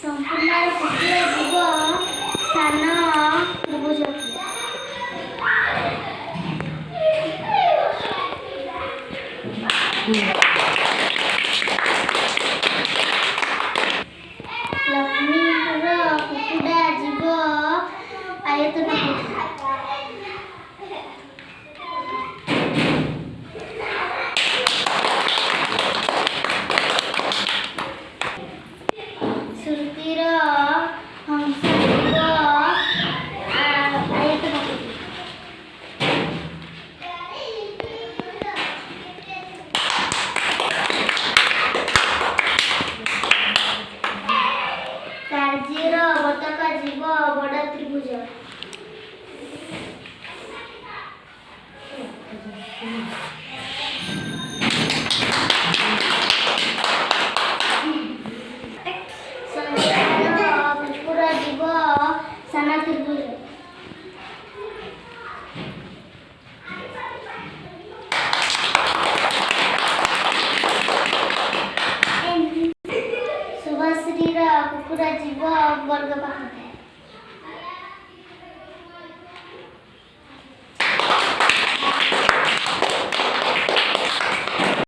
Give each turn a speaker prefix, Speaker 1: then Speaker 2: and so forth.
Speaker 1: ସମ୍ପୂର୍ଣ୍ଣ କୁକୁର ଜୀବ ସ୍ଥାନ ତ୍ରିଭୁଜ। ଲକ୍ଷ୍ମୀଙ୍କର କୁକୁଡ଼ା ଜୀବ ଆୟତନ। ଶ୍ରୁତିର ହଂସ ଜୀବ ଆୟତନ। କାର୍ଯ୍ୟର ବତକ ଜୀବ ବଡ଼ ତ୍ରିଭୁଜ। ସଂସାର କୁକୁର ଜୀବ ସାନ ତ୍ରିଭୁଜ। ଶୁଭଶ୍ରୀର କୁକୁର ଜୀବ ବର୍ଗ ପାଖ।